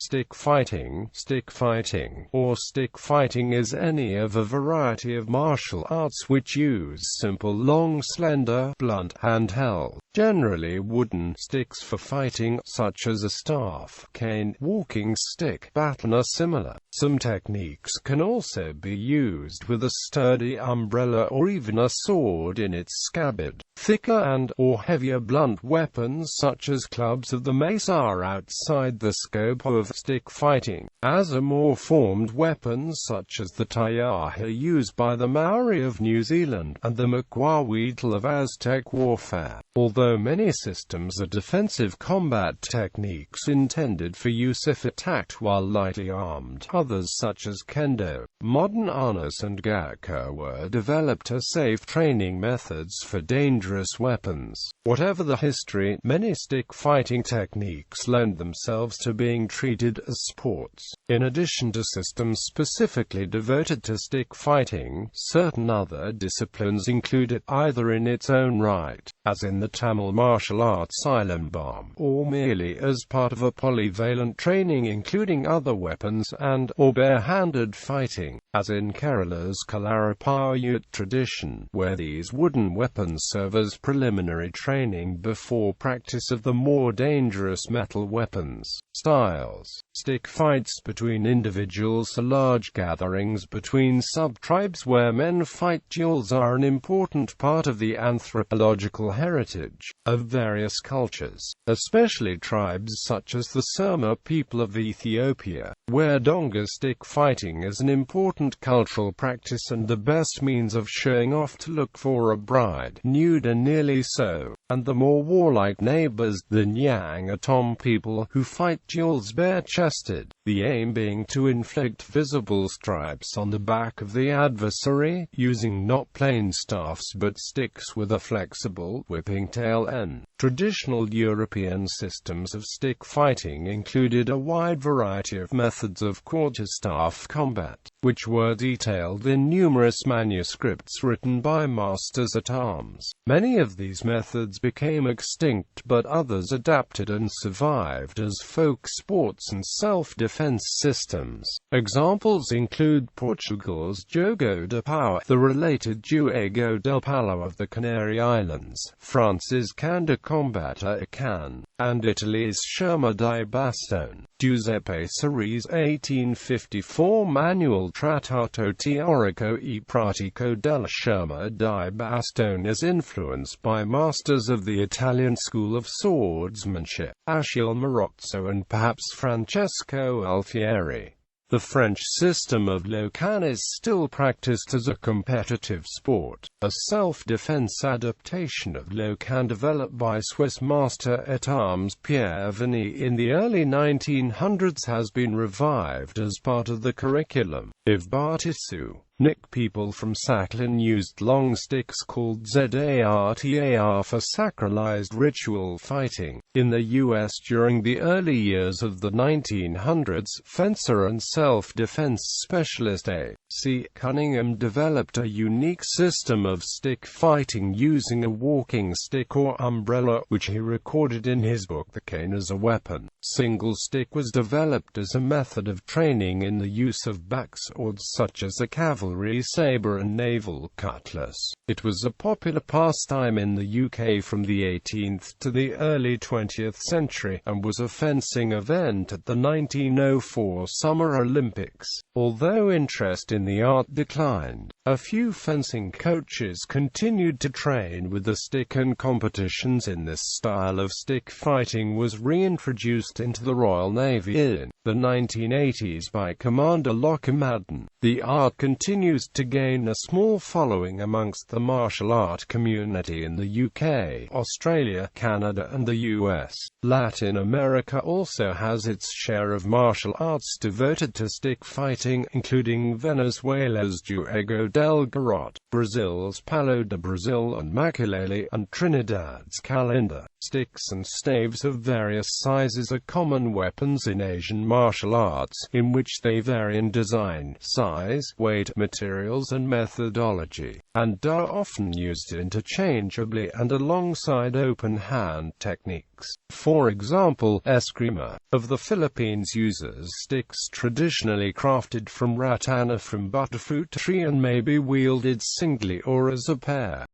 stick fighting. Stick fighting, or stick fighting, is any of a variety of martial arts which use simple, long, slender, blunt, handheld, generally wooden, sticks for fighting, such as a staff, cane, walking stick, baton or similar. Some techniques can also be used with a sturdy umbrella or even a sword in its scabbard. Thicker and/or heavier blunt weapons such as clubs of the mace are outside the scope of stick fighting, as are more formed weapons such as the taiaha used by the Māori of New Zealand, and the macuahuitl of Aztec warfare. Although many systems are defensive combat techniques intended for use if attacked while lightly armed, others such as kendo, modern arnis and gatka were developed as safe training methods for dangerous weapons. Whatever the history, many stick fighting techniques lend themselves to being treated as sports. In addition to systems specifically devoted to stick fighting, certain other disciplines include it either in its own right, as in the Tamil martial arts Bomb, or merely as part of a polyvalent training including other weapons and/or bare-handed fighting, as in Kerala's Kalaripayut tradition, where these wooden weapons serve as preliminary training before practice of the more dangerous metal weapons. Styles. Stick fights between individuals or large gatherings between sub-tribes where men fight duels are an important part of the anthropological heritage of various cultures, especially tribes such as the Sama people of Ethiopia, where Donga stick fighting is an important cultural practice and the best means of showing off to look for a bride, nude and nearly so, and the more warlike neighbors, the Nyang or Tom people, who fight duels bare-chested, the aim being to inflict visible stripes on the back of the adversary, using not plain staffs but sticks with a flexible, whipping tail end. Traditional European systems of stick fighting included a wide variety of methods of quarterstaff combat, which were detailed in numerous manuscripts written by masters at arms. Many of these methods became extinct, but others adapted and survived as folk sports and self-defense systems. Examples include Portugal's Jogo de Pau, the related Juego del Palo of the Canary Islands, France's Kendo combatter Can, and Italy's Scherma di Bastone. Giuseppe Sori's 1854 manual Trattato teorico e pratico della Scherma di Bastone is influenced by masters of the Italian school of swordsmanship, Achille Marozzo and perhaps Francesco Alfieri. The French system of Locan is still practiced as a competitive sport. A self-defense adaptation of Locan developed by Swiss master-at-arms Pierre Verney in the early 1900s has been revived as part of the curriculum. If Bartisu, Nick people from Sakhalin used long sticks called zartar for sacralized ritual fighting. In the U.S. during the early years of the 1900s, fencer and self-defense specialist A.C. Cunningham developed a unique system of stick fighting using a walking stick or umbrella, which he recorded in his book The Cane as a Weapon. Single stick was developed as a method of training in the use of backswords such as a cavalry saber and naval cutlass. It was a popular pastime in the UK from the 18th to the early 20th century, and was a fencing event at the 1904 Summer Olympics. Although interest in the art declined, a few fencing coaches continued to train with the stick, and competitions in this style of stick fighting was reintroduced into the Royal Navy in the 1980s by Commander Lochie Madden. The art continues to gain a small following amongst the martial art community in the UK, Australia, Canada and the US. Latin America also has its share of martial arts devoted to stick fighting, including Venezuela's Juego del Garrote, Brazil's Palo de Brazil and macuahuitl, and Trinidad's calendar. Sticks and staves of various sizes are common weapons in Asian martial arts, in which they vary in design, size, weight, materials and methodology, and are often used interchangeably and alongside open-hand techniques. For example, Eskrima of the Philippines uses sticks traditionally crafted from ratana from butterfruit tree and may be wielded singly or as a pair.